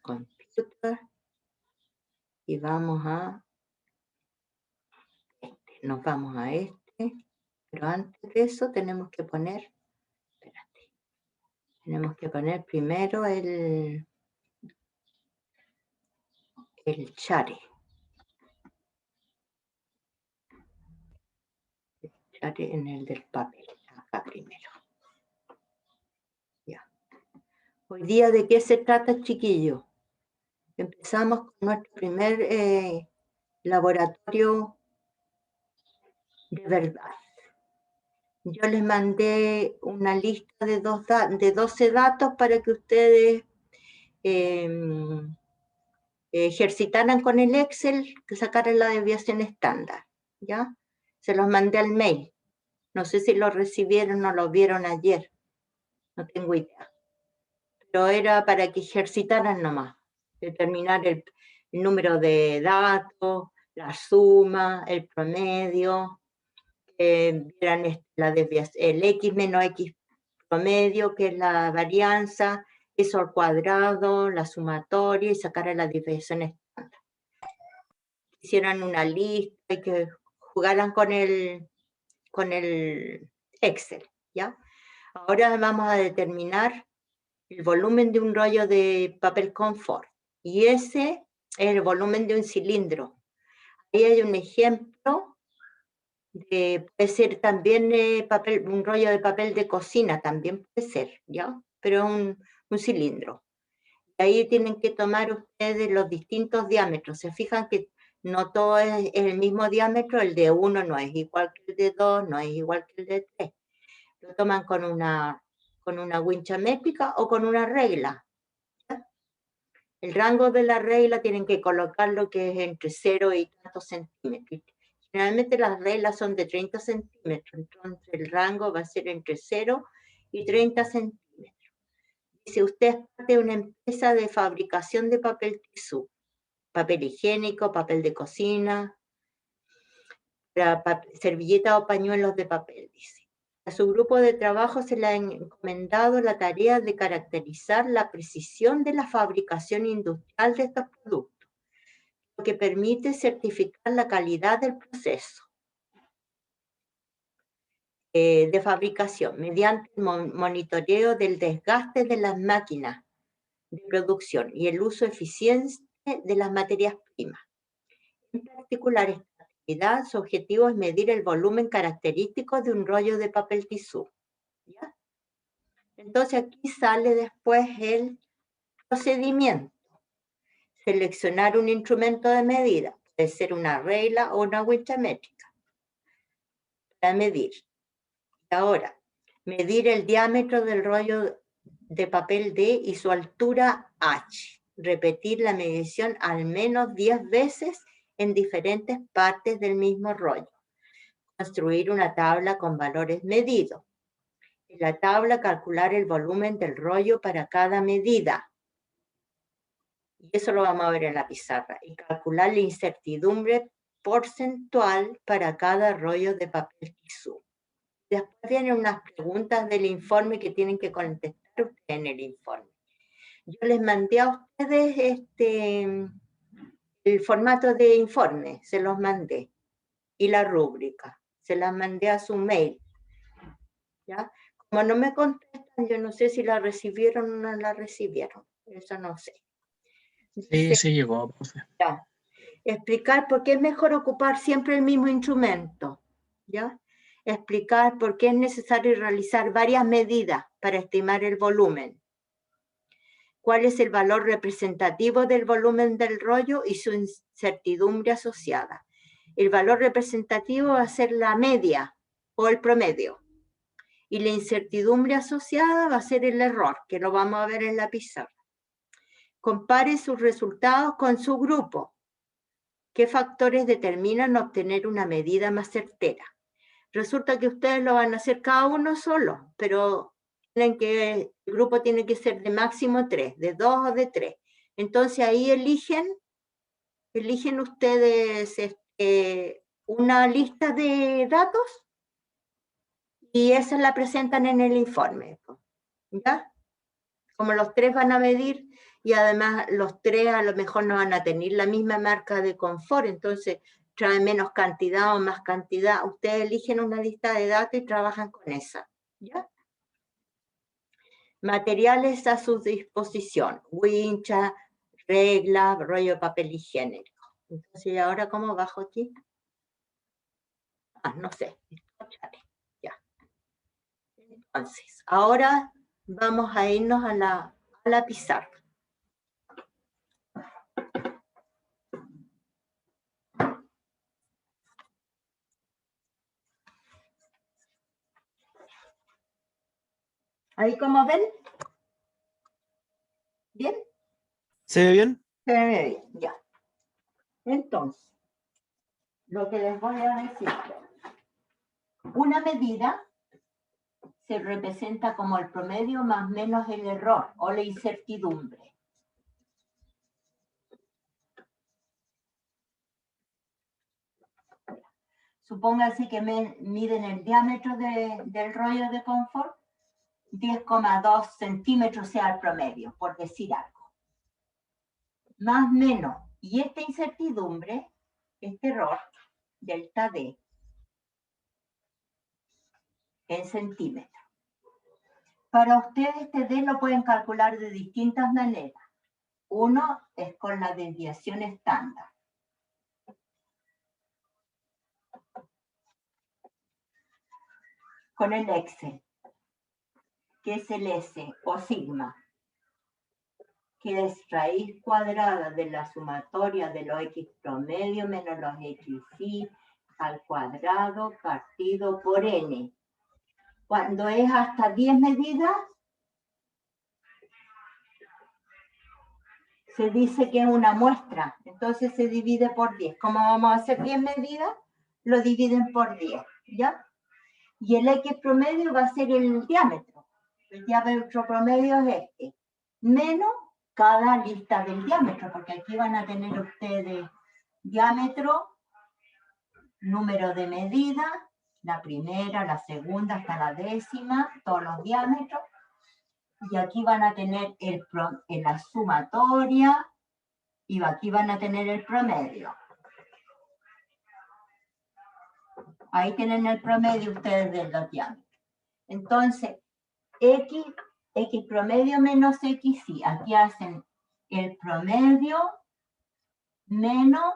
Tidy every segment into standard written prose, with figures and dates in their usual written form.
Computer y vamos a nos vamos a pero antes de eso tenemos que poner, espérate, tenemos que poner primero el share. En el del papel, acá primero. Ya. Hoy día, ¿de qué se trata, chiquillos? Empezamos con nuestro primer laboratorio de verdad. Yo les mandé una lista de 12 datos para que ustedes ejercitaran con el Excel, que sacaran la desviación estándar, ¿ya? Se los mandé al mail. No sé si lo recibieron o lo vieron ayer. No tengo idea. Pero era para que ejercitaran nomás. Determinar el número de datos, la suma, el promedio, vieran la desviación, el X menos X promedio, que es la varianza, eso al cuadrado, la sumatoria y sacar la desviación estándar. Hicieran una lista y que jugaran con el Excel, ¿ya? Ahora vamos a determinar el volumen de un rollo de papel confort, y ese es el volumen de un cilindro. Ahí hay un ejemplo puede ser también un rollo de papel de cocina, también puede ser, ¿ya? Pero un cilindro. Ahí tienen que tomar ustedes los distintos diámetros. Se fijan que no todo es el mismo diámetro, el de 1 no es igual que el de 2, no es igual que el de 3. Lo toman con una wincha métrica o con una regla. ¿Ya? El rango de la regla tienen que colocar lo que es entre 0 y tantos centímetros. Generalmente las reglas son de 30 centímetros, entonces el rango va a ser entre 0 y 30 centímetros. Si usted es parte de una empresa de fabricación de papel tisú, papel higiénico, papel de cocina, servilletas o pañuelos de papel, dice. A su grupo de trabajo se le ha encomendado la tarea de caracterizar la precisión de la fabricación industrial de estos productos, lo que permite certificar la calidad del proceso de fabricación mediante el monitoreo del desgaste de las máquinas de producción y el uso eficiente de las materias primas. En particular, esta actividad, su objetivo es medir el volumen característico de un rollo de papel tisú. ¿Ya? Entonces aquí sale después el procedimiento. Seleccionar un instrumento de medida, puede ser una regla o una wincha métrica, para medir. Ahora, medir el diámetro del rollo de papel D y su altura H. Repetir la medición al menos 10 veces en diferentes partes del mismo rollo. Construir una tabla con valores medidos. En la tabla, calcular el volumen del rollo para cada medida. Y eso lo vamos a ver en la pizarra. Y calcular la incertidumbre porcentual para cada rollo de papel tisú. Después vienen unas preguntas del informe que tienen que contestar ustedes en el informe. Yo les mandé a ustedes el formato de informe, se los mandé. Y la rúbrica, se las mandé a su mail. ¿Ya? Como no me contestan, yo no sé si la recibieron o no la recibieron. Eso no sé. Sí, sí llegó, profe. Ya. Explicar por qué es mejor ocupar siempre el mismo instrumento. ¿Ya? Explicar por qué es necesario realizar varias medidas para estimar el volumen. ¿Cuál es el valor representativo del volumen del rollo y su incertidumbre asociada? El valor representativo va a ser la media o el promedio. Y la incertidumbre asociada va a ser el error, que lo vamos a ver en la pizarra. Compare sus resultados con su grupo. ¿Qué factores determinan obtener una medida más certera? Resulta que ustedes lo van a hacer cada uno solo, pero el grupo tiene que ser de máximo 3, de 2 o de 3. Entonces ahí eligen ustedes una lista de datos y esa la presentan en el informe. ¿Ya? Como los tres van a medir, y además los tres a lo mejor no van a tener la misma marca de confort, entonces trae menos cantidad o más cantidad. Ustedes eligen una lista de datos y trabajan con esa, ¿ya? Materiales a su disposición, wincha, regla, rollo de papel higiénico. Entonces, ¿ahora cómo bajo aquí? No sé, ya. Entonces, ahora vamos a irnos a la pizarra. ¿Ahí como ven? ¿Bien? ¿Se ve bien? Se ve bien, ya. Entonces, lo que les voy a decir, una medida se representa como el promedio más menos el error o la incertidumbre. Supónganse que miden el diámetro del rollo de confort, 10,2 centímetros sea el promedio, por decir algo. Más menos. Y esta incertidumbre, este error, delta D, en centímetros. Para ustedes este D lo pueden calcular de distintas maneras. Uno es con la desviación estándar. Con el Excel, que es el S o sigma, que es raíz cuadrada de la sumatoria de los X promedio menos los XY al cuadrado partido por N. Cuando es hasta 10 medidas, se dice que es una muestra, entonces se divide por 10. Como vamos a hacer 10 medidas, lo dividen por 10, ¿ya? Y el X promedio va a ser el diámetro. El diámetro promedio es este, menos cada lista del diámetro, porque aquí van a tener ustedes diámetro, número de medida, la primera, la segunda, hasta la décima, todos los diámetros. Y aquí van a tener la sumatoria, y aquí van a tener el promedio. Ahí tienen el promedio ustedes de los diámetros. Entonces, X promedio menos XY. Aquí hacen el promedio menos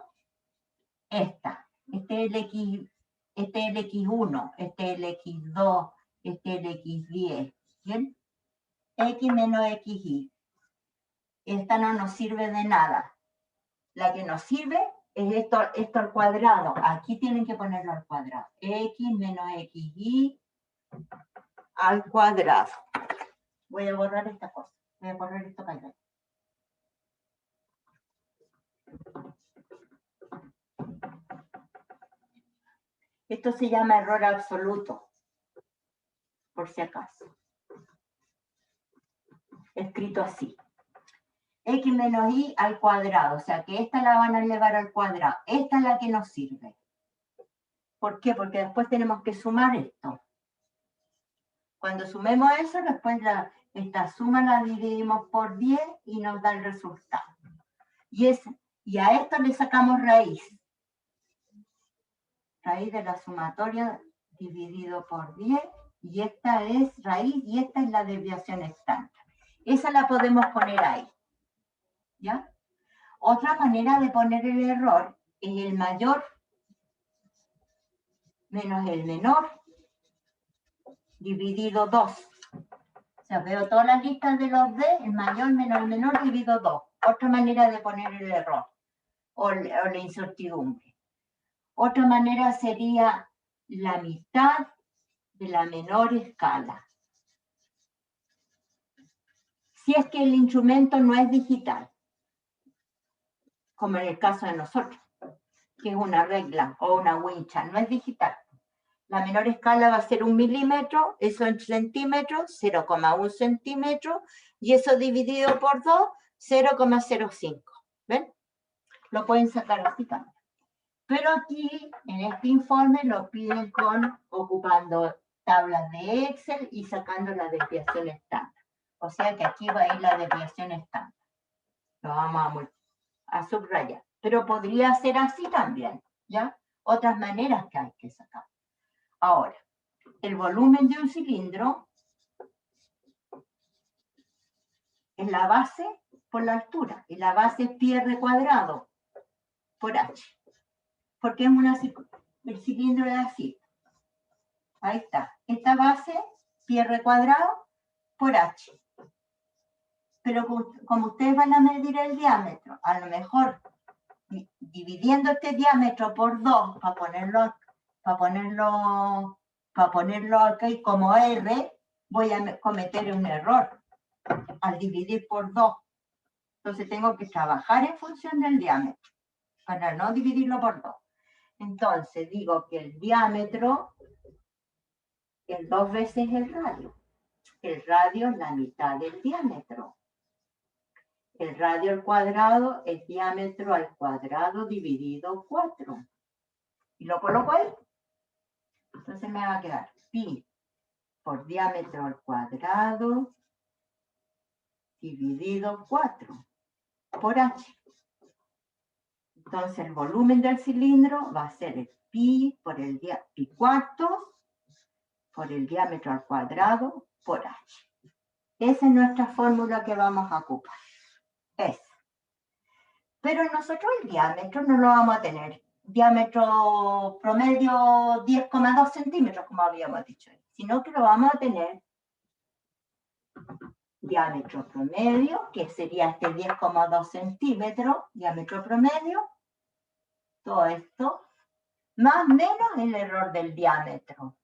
esta. Este es el X1, este es el X2, este es el X10. ¿Bien? X menos XY. Esta no nos sirve de nada. La que nos sirve es esto al cuadrado. Aquí tienen que ponerlo al cuadrado. X menos XY al cuadrado. Voy a borrar esta cosa. Voy a borrar esto para allá. Esto se llama error absoluto, por si acaso. Escrito así. X menos Y al cuadrado. O sea que esta la van a elevar al cuadrado. Esta es la que nos sirve. ¿Por qué? Porque después tenemos que sumar esto. Cuando sumemos eso, después esta suma la dividimos por 10 y nos da el resultado. Y a esto le sacamos raíz. Raíz de la sumatoria dividido por 10. Y esta es raíz y esta es la desviación estándar. Esa la podemos poner ahí. ¿Ya? Otra manera de poner el error es el mayor menos el menor dividido 2. O sea, veo todas las listas de los D, el mayor menos el menor dividido 2. Otra manera de poner el error o la incertidumbre. Otra manera sería la mitad de la menor escala. Si es que el instrumento no es digital, como en el caso de nosotros, que es una regla o una wincha, no es digital. La menor escala va a ser 1 milímetro, eso en centímetros, 0,1 centímetro, y eso dividido por 2, 0,05. ¿Ven? Lo pueden sacar así también. Pero aquí, en este informe, lo piden ocupando tablas de Excel y sacando la desviación estándar. O sea que aquí va a ir la desviación estándar. Lo vamos a subrayar. Pero podría ser así también, ¿ya? Otras maneras que hay que sacar. Ahora, el volumen de un cilindro es la base por la altura. Y la base es pi r cuadrado por h. Porque es el cilindro es así. Ahí está. Esta base, pi r cuadrado por h. Pero como ustedes van a medir el diámetro, a lo mejor dividiendo este diámetro por 2 para ponerlo aquí como R, voy a cometer un error al dividir por 2. Entonces tengo que trabajar en función del diámetro para no dividirlo por 2. Entonces digo que el diámetro es 2 veces el radio. El radio es la mitad del diámetro. El radio al cuadrado es diámetro al cuadrado dividido 4. Y lo coloco ahí. Entonces me va a quedar pi por diámetro al cuadrado dividido 4 por h. Entonces el volumen del cilindro va a ser el pi por el pi cuartos por el diámetro al cuadrado por h. Esa es nuestra fórmula que vamos a ocupar. Esa. Pero nosotros el diámetro no lo vamos a tener. Diámetro promedio 10,2 centímetros, como habíamos dicho, sino que lo vamos a tener diámetro promedio, que sería este 10,2 centímetros, diámetro promedio, todo esto, más o menos el error del diámetro,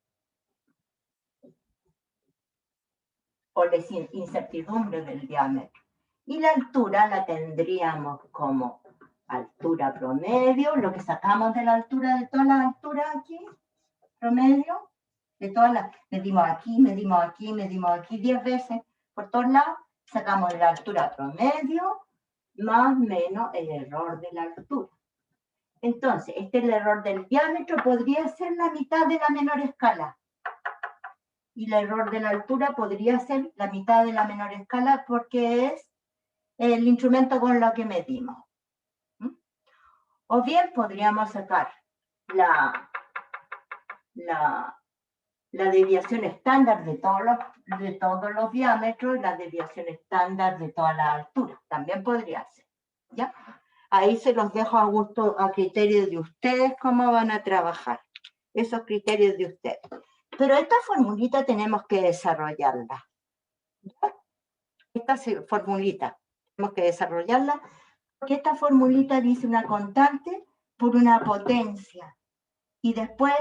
o la incertidumbre del diámetro. Y la altura la tendríamos como altura promedio, lo que sacamos de la altura de todas las alturas aquí, promedio, de todas las, medimos aquí, medimos aquí, medimos aquí 10 veces, por todos lados, sacamos la altura promedio, más o menos el error de la altura. Entonces, el error del diámetro podría ser la mitad de la menor escala. Y el error de la altura podría ser la mitad de la menor escala porque es el instrumento con lo que medimos. O bien podríamos sacar la desviación estándar de todos los diámetros y la desviación estándar de todas las alturas. También podría ser, ¿ya? Ahí se los dejo a gusto, a criterio de ustedes, cómo van a trabajar. Esos criterios de ustedes. Pero esta formulita tenemos que desarrollarla. ¿Ya? Esta formulita tenemos que desarrollarla porque esta formulita dice una constante por una potencia. Y después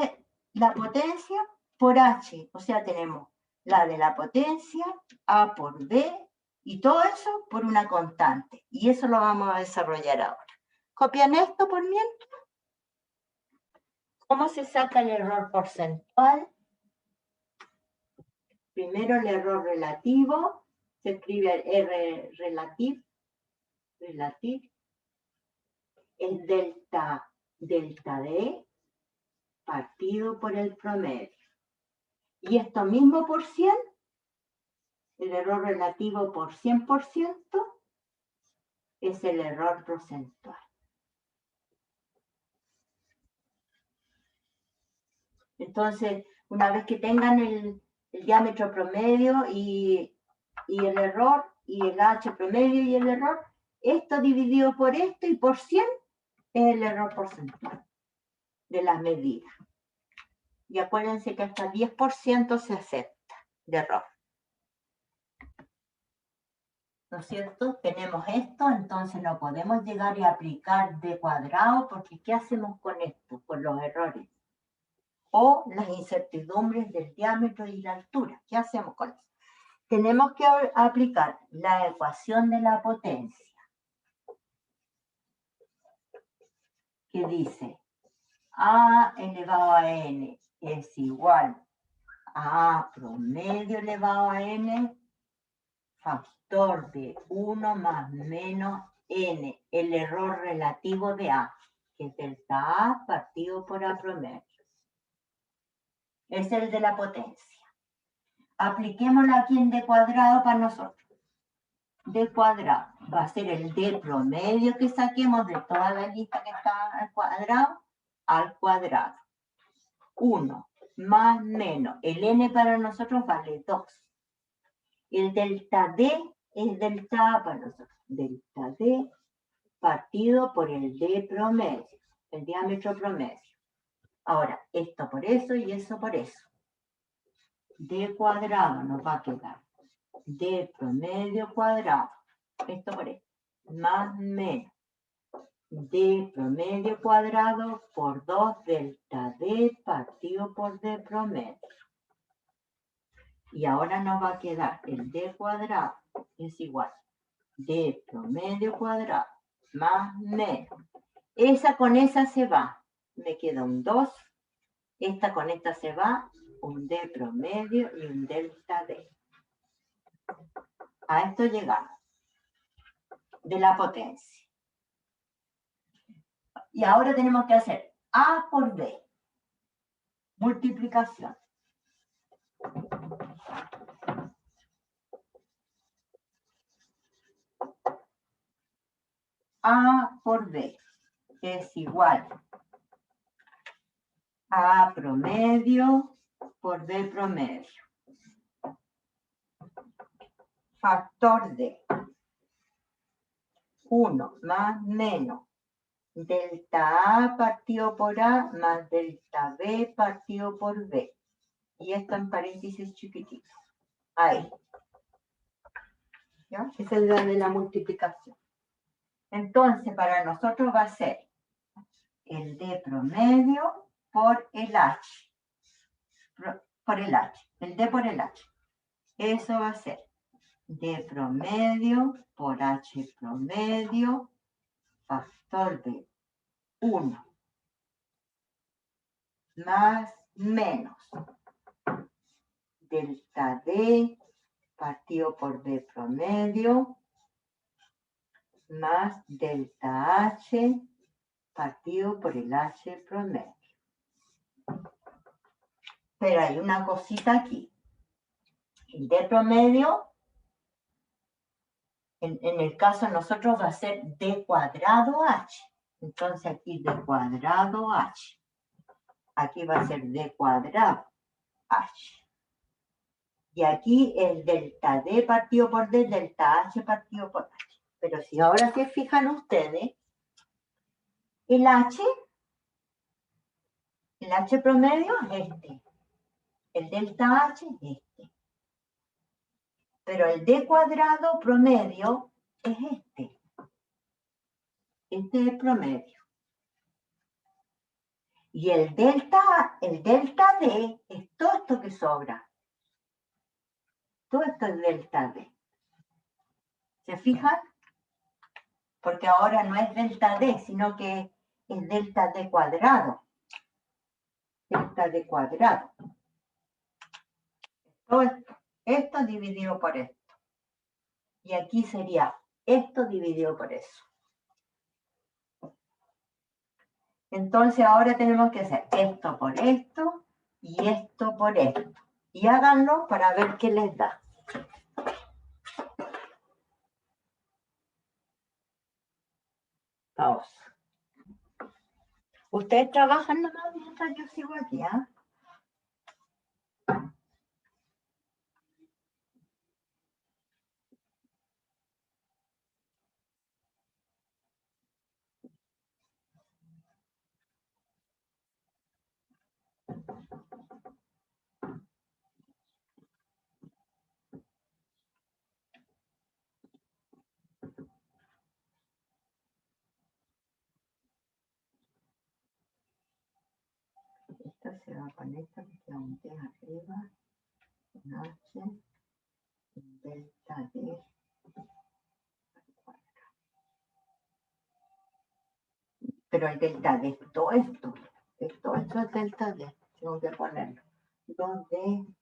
la potencia por h, o sea, tenemos la de la potencia, a por b, y todo eso por una constante. Y eso lo vamos a desarrollar ahora. ¿Copian esto por mientras? ¿Cómo se saca el error porcentual? Primero el error relativo, se escribe el R relativo, es delta D partido por el promedio. Y esto mismo por 100, el error relativo por 100%, es el error porcentual. Entonces, una vez que tengan el diámetro promedio y el error, y el H promedio y el error, esto dividido por esto y por 100 es el error porcentual de las medidas. Y acuérdense que hasta 10% se acepta de error. ¿No es cierto? Tenemos esto, entonces no podemos llegar y aplicar d cuadrado, porque ¿qué hacemos con esto? Con los errores. O las incertidumbres del diámetro y la altura. ¿Qué hacemos con eso? Tenemos que aplicar la ecuación de la potencia, que dice a elevado a n es igual a A promedio elevado a n, factor de 1 más menos n, el error relativo de A, que es delta A partido por A promedio. Es el de la potencia. Apliquémoslo aquí en d cuadrado para nosotros. D cuadrado va a ser el D promedio que saquemos de toda la lista que está al cuadrado. 1 más menos. El n para nosotros vale 2. El delta D es delta A para nosotros. Delta D partido por el D promedio, el diámetro promedio. Ahora, esto por eso y eso por eso. D cuadrado nos va a quedar D promedio cuadrado, esto por esto, más menos D promedio cuadrado por 2 delta D partido por D promedio. Y ahora nos va a quedar el D cuadrado es igual D promedio cuadrado más menos. Esa con esa se va, me queda un 2. Esta con esta se va, un D promedio y un delta D. A esto llegamos, de la potencia. Y ahora tenemos que hacer A por B, multiplicación. A por B es igual a A promedio por B promedio. Factor de 1 más menos delta A partido por A más delta B partido por B. Y esto en paréntesis chiquitito. Ahí. ¿Ya? Esa es la de la multiplicación. Entonces, para nosotros va a ser el D promedio por el H. Por el H. El D por el H. Eso va a ser D promedio por H promedio factor de 1 más menos delta D partido por B promedio más delta H partido por el H promedio. Pero hay una cosita aquí. El D promedio, en el caso de nosotros va a ser D cuadrado H. Entonces aquí D cuadrado H. Aquí va a ser D cuadrado H. Y aquí el delta D partido por D, delta H partido por H. Pero si ahora se fijan ustedes, el H promedio es este. El delta H es este. Pero el D cuadrado promedio es este. Este es el promedio. Y el delta D es todo esto que sobra. Todo esto es delta D. ¿Se fijan? Porque ahora no es delta D, sino que es delta D cuadrado. Delta D cuadrado. Todo esto dividido por esto. Y aquí sería esto dividido por eso. Entonces ahora tenemos que hacer esto por esto y esto por esto. Y háganlo para ver qué les da. Pausa. Ustedes trabajan nomás mientras yo sigo aquí, ¿ah? Esto se va con esto, que queda un D arriba, un H, un delta D. Pero el delta D es todo esto. Todo esto es delta D. Tengo que ponerlo. 2D.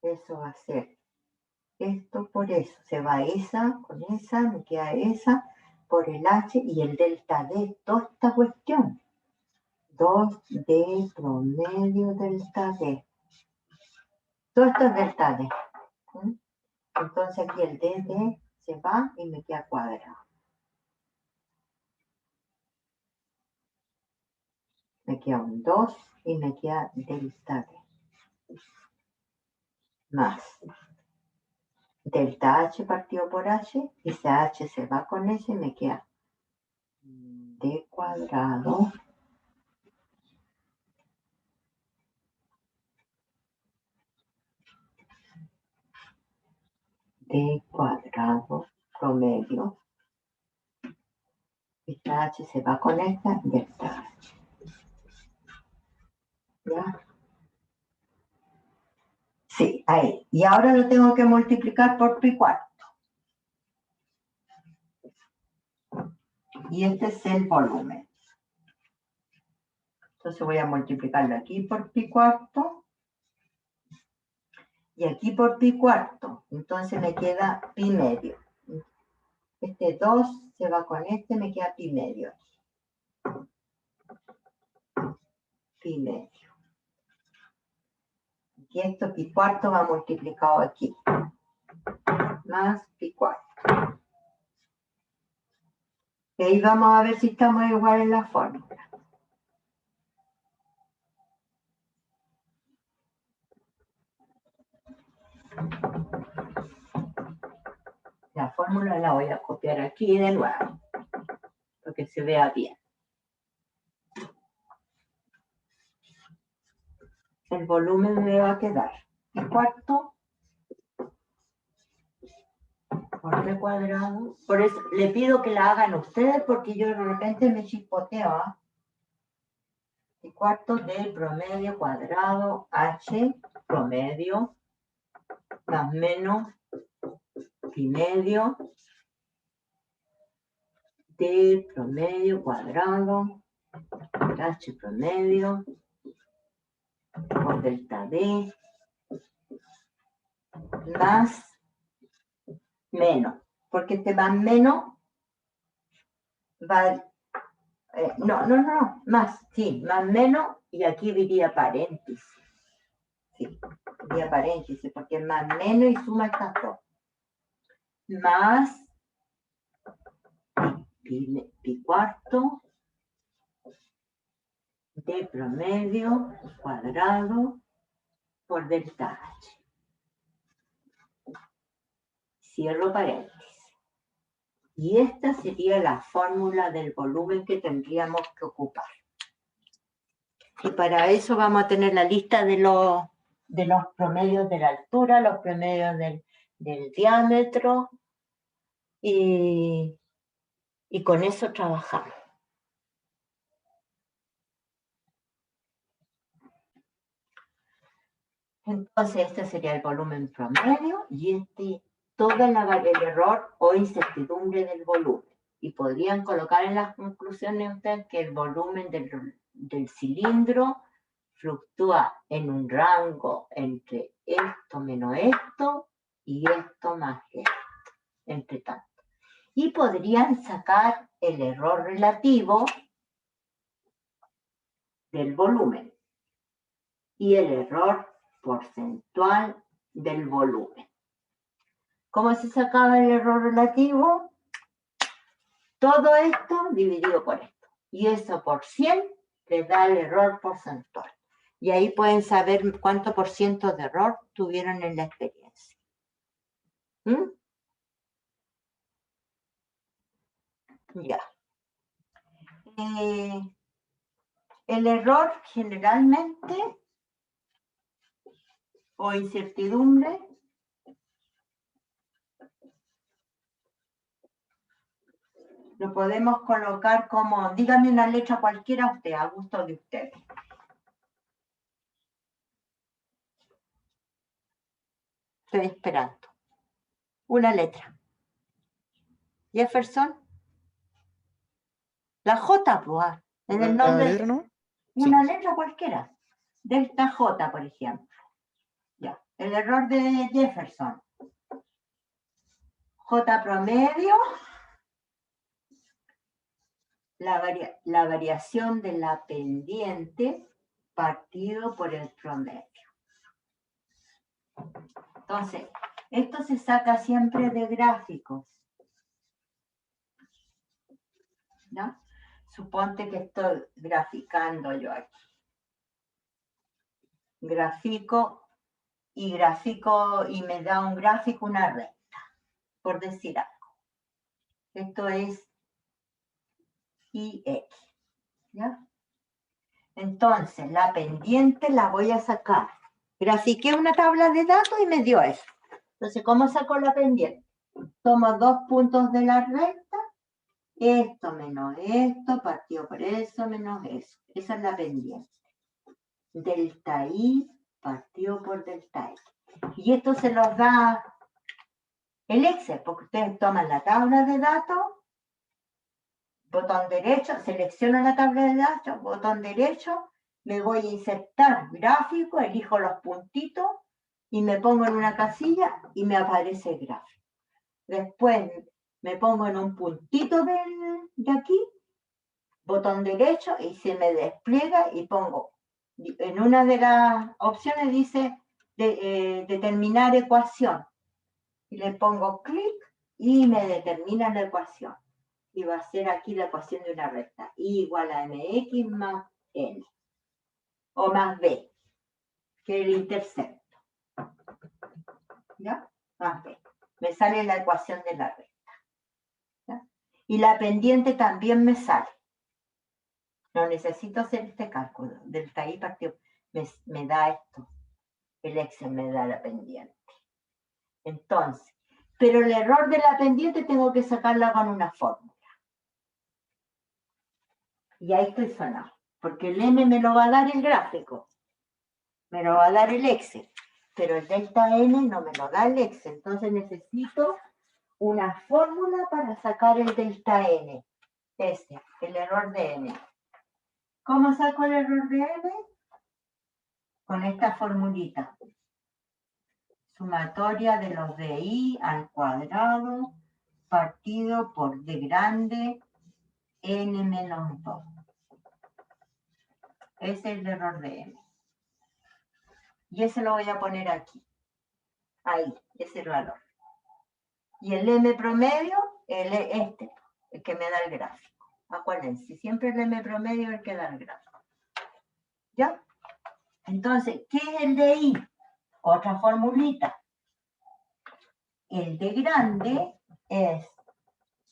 Eso va a ser esto por eso. Se va esa con esa, me queda esa por el H y el delta D. Toda esta cuestión. 2D promedio delta D. Todo esto es delta D. ¿Mm? Entonces aquí el DD se va y me queda cuadrado. Me queda un 2 y me queda delta D. Más delta H partido por H, y ese H se va con S y me queda D cuadrado promedio. Esta H se va con esta delta H. ¿Ya? Sí, ahí. Y ahora lo tengo que multiplicar por pi cuarto. Y este es el volumen. Entonces voy a multiplicarlo aquí por pi cuarto. Y aquí por pi cuarto. Entonces me queda pi medio. Este 2 se va con este, me queda pi medio. Pi medio. Y esto pi cuarto va multiplicado aquí. Más pi cuarto. Y ahí vamos a ver si estamos igual en la fórmula. La fórmula la voy a copiar aquí de nuevo, para que se vea bien. El volumen me va a quedar pi cuarto por d cuadrado. Por eso le pido que la hagan ustedes, porque yo de repente me chispoteo. Pi cuarto del promedio cuadrado H promedio más menos pi medio del promedio cuadrado H promedio por delta D más menos, porque este más menos va, más, sí, más menos, y aquí diría paréntesis. Sí, diría paréntesis, porque es más menos y suma estas dos. Más pi cuarto de promedio cuadrado por delta H. Cierro paréntesis. Y esta sería la fórmula del volumen que tendríamos que ocupar. Y para eso vamos a tener la lista de los promedios de la altura, los promedios del diámetro, y con eso trabajamos. Entonces este sería el volumen promedio y todo el error o incertidumbre del volumen. Y podrían colocar en las conclusiones ustedes que el volumen del cilindro fluctúa en un rango entre esto menos esto y esto más esto, entre tanto. Y podrían sacar el error relativo del volumen y el error porcentual del volumen. ¿Cómo se sacaba el error relativo? Todo esto dividido por esto. Y eso por 100 les da el error porcentual. Y ahí pueden saber cuánto por ciento de error tuvieron en la experiencia. ¿Mm? Ya. El error generalmente o incertidumbre lo podemos colocar como, dígame una letra cualquiera usted, a gusto de usted. Estoy esperando. Una letra. Jefferson. La J, pues, en el nombre. ¿La letra no? Una letra cualquiera. Delta J, por ejemplo. Ya. El error de Jefferson. J promedio. La variación de la pendiente partido por el promedio. Entonces, Esto se saca siempre de gráficos. ¿No? Suponte que estoy graficando yo aquí. Grafico y me da un gráfico, una recta, por decir algo. Esto es IX. ¿Ya? Entonces, la pendiente la voy a sacar. Grafiqué una tabla de datos y me dio eso. Entonces, ¿cómo saco la pendiente? Tomo 2 puntos de la recta, esto menos esto, partido por eso menos eso. Esa es la pendiente. Delta I partido por delta X. Y esto se los da el Excel, porque ustedes toman la tabla de datos, botón derecho, selecciono la tabla de datos, botón derecho, me voy a insertar gráfico, elijo los puntitos y me pongo en una casilla y me aparece el gráfico. Después me pongo en un puntito de aquí, botón derecho, y se me despliega y pongo, en una de las opciones dice determinar ecuación. Y le pongo clic y me determina la ecuación. Y va a ser aquí la ecuación de una recta. I igual a mx más n. O más b, que es el intercepto. ¿Ya? Más b. Me sale la ecuación de la recta. ¿Ya? Y la pendiente también me sale. No necesito hacer este cálculo. Delta I partido. Me da esto. El Excel me da la pendiente. Entonces, pero el error de la pendiente tengo que sacarla con una fórmula. Y ahí estoy sonado, porque el M me lo va a dar el gráfico, me lo va a dar el Excel, pero el delta N no me lo da el Excel, entonces necesito una fórmula para sacar el delta N, el error de N. ¿Cómo saco el error de N? Con esta formulita. Sumatoria de los de I al cuadrado partido por D grande N menos 2. Ese es el error de M. Y ese lo voy a poner aquí. Ahí, ese es el valor. Y el M promedio, el que me da el gráfico. Acuérdense, siempre el M promedio es el que da el gráfico. ¿Ya? Entonces, ¿qué es el de I? Otra formulita. El de grande es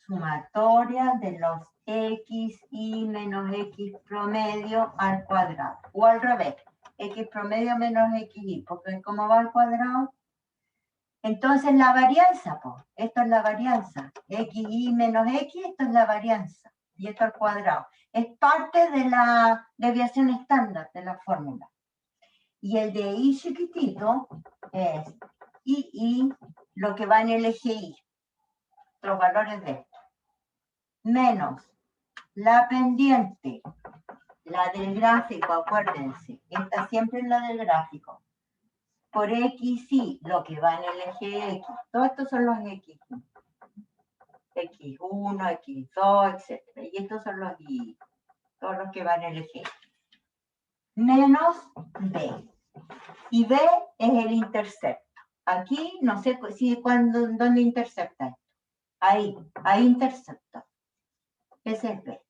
sumatoria de los X, Y menos X promedio al cuadrado. O al revés, X promedio menos XY, porque como va al cuadrado. Entonces la varianza, pues, esto es la varianza. XY menos X, esto es la varianza. Y esto al cuadrado. Es parte de la desviación estándar de la fórmula. Y el de Y chiquitito es Y, lo que va en el eje Y. Los valores de esto. Menos la pendiente, la del gráfico, acuérdense. Esta siempre es la del gráfico. Por X, Y, lo que va en el eje X. Todos estos son los X. X1, X2, etc. Y estos son los Y. Todos los que van en el eje X. Menos B. Y B es el intercepto. Aquí, no sé si dónde intercepta esto. Ahí intercepta. Ese es B.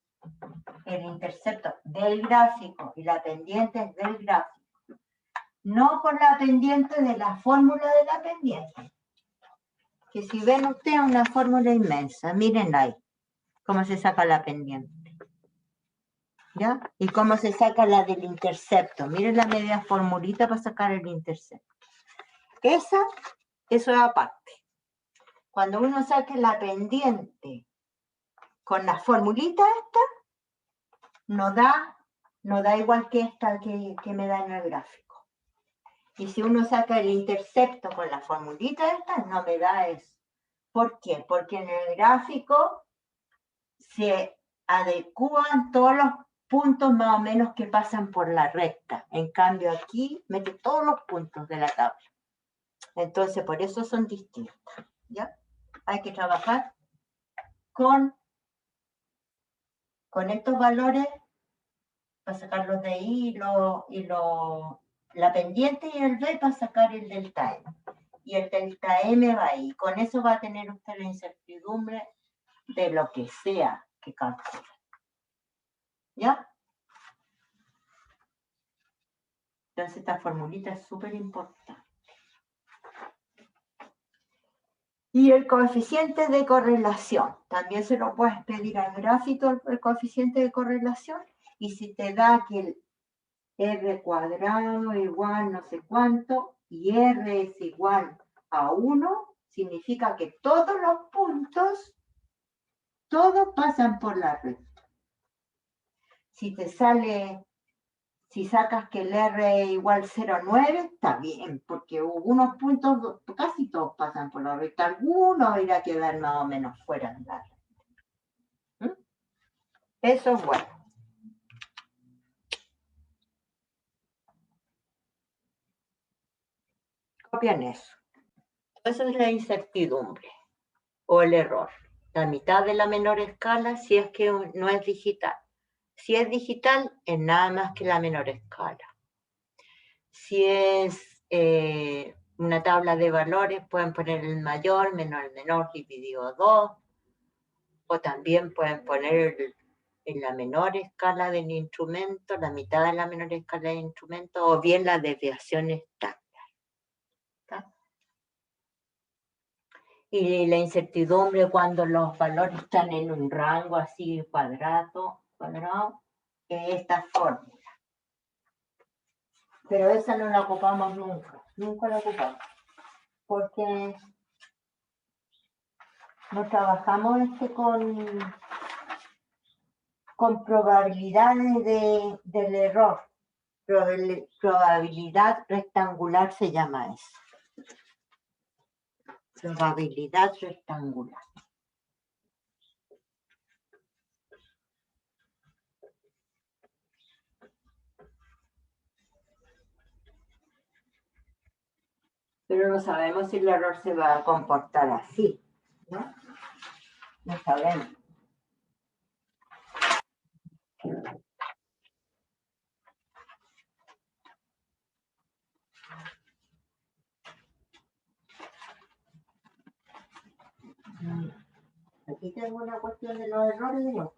El intercepto del gráfico y la pendiente es del gráfico. No con la pendiente de la fórmula de la pendiente. Que si ven ustedes una fórmula inmensa, miren ahí, cómo se saca la pendiente. ¿Ya? Y cómo se saca la del intercepto. Miren la media formulita para sacar el intercepto. Eso es aparte. Cuando uno saque la pendiente con la formulita esta, no da igual que esta que me da en el gráfico. Y si uno saca el intercepto con la formulita esta, no me da eso. ¿Por qué? Porque en el gráfico se adecúan todos los puntos más o menos que pasan por la recta. En cambio aquí mete todos los puntos de la tabla. Entonces por eso son distintos. ¿Ya? Hay que trabajar con estos valores para sacar los de I la pendiente y el B para sacar el delta N. y el delta M va ahí. Con eso va a tener usted la incertidumbre de lo que sea que calcule. ¿Ya? Entonces esta formulita es súper importante. Y el coeficiente de correlación. También se lo puedes pedir al gráfico, el coeficiente de correlación. Y si te da que el R cuadrado igual no sé cuánto y R es igual a 1, significa que todos los puntos, todos pasan por la recta. Si te sale, si sacas que el R es igual 0,9, está bien, porque algunos puntos, casi todos pasan por la recta. Algunos irá a quedar más o menos fuera de la recta. Eso es bueno. Copian eso. Eso es la incertidumbre o el error. La mitad de la menor escala si es que no es digital. Si es digital, es nada más que la menor escala. Si es una tabla de valores, pueden poner el mayor menos el menor dividido 2, o también pueden poner en la menor escala del instrumento, la mitad de la menor escala del instrumento, o bien la desviación estándar. ¿Está? Y la incertidumbre cuando los valores están en un rango así cuadrado, es esta fórmula. Pero esa no la ocupamos nunca la ocupamos. Porque no trabajamos con probabilidades del error. Probabilidad rectangular se llama eso. Probabilidad rectangular. Pero no sabemos si el error se va a comportar así, ¿no? No sabemos. Aquí tengo una cuestión de los errores, ¿no?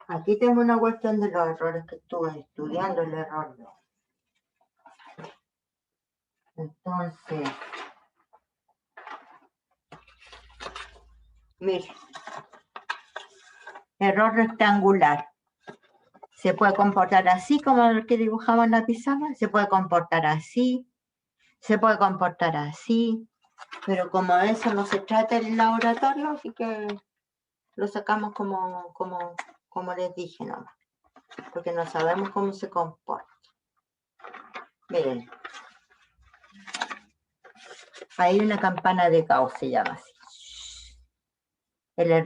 Aquí tengo una cuestión de los errores que estuve estudiando el error. Entonces, mire, error rectangular. Se puede comportar así como el que dibujamos en la pizarra, se puede comportar así, se puede comportar así, pero como eso no se trata en el laboratorio, así que lo sacamos como les dije nomás, porque no sabemos cómo se comporta. Miren, hay una campana de Gauss, se llama así.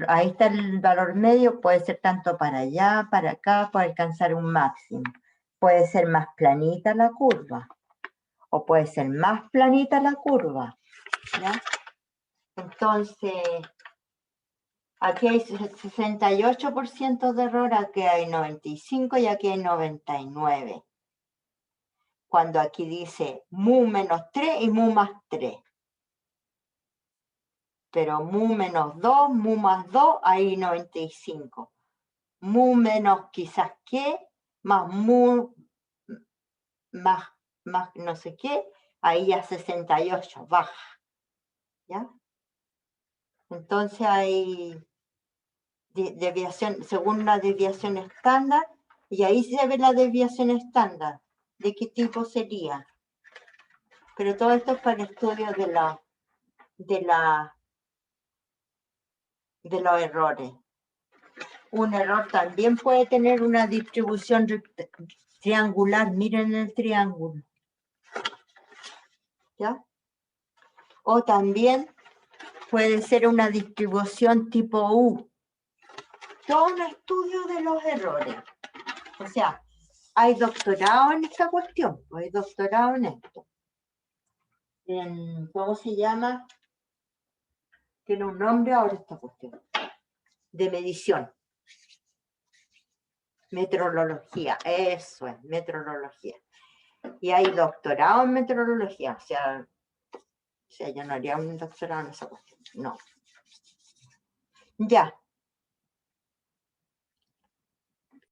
Ahí está el valor medio, puede ser tanto para allá, para acá, para alcanzar un máximo. Puede ser más planita la curva, o puede ser más planita la curva, ¿ya? Entonces, aquí hay 68% de error, aquí hay 95% y aquí hay 99%. Cuando aquí dice mu menos 3 y mu más 3. Pero mu menos 2, mu más 2, ahí 95. Mu menos quizás qué, más mu más no sé qué, ahí ya 68, baja. ¿Ya? Entonces hay desviación, según la desviación estándar, y ahí se ve la desviación estándar. ¿De qué tipo sería? Pero todo esto es para el estudio de los errores. Un error también puede tener una distribución triangular. Miren el triángulo. ¿Ya? O también puede ser una distribución tipo U. Todo un estudio de los errores. O sea, hay doctorado en esta cuestión. Hay doctorado en esto. ¿Cómo se llama? Tiene un nombre ahora esta cuestión. De medición. Metrología. Eso es, metrología. Y hay doctorado en metrología. O sea, sea, yo no haría un doctorado en esa cuestión. No. Ya.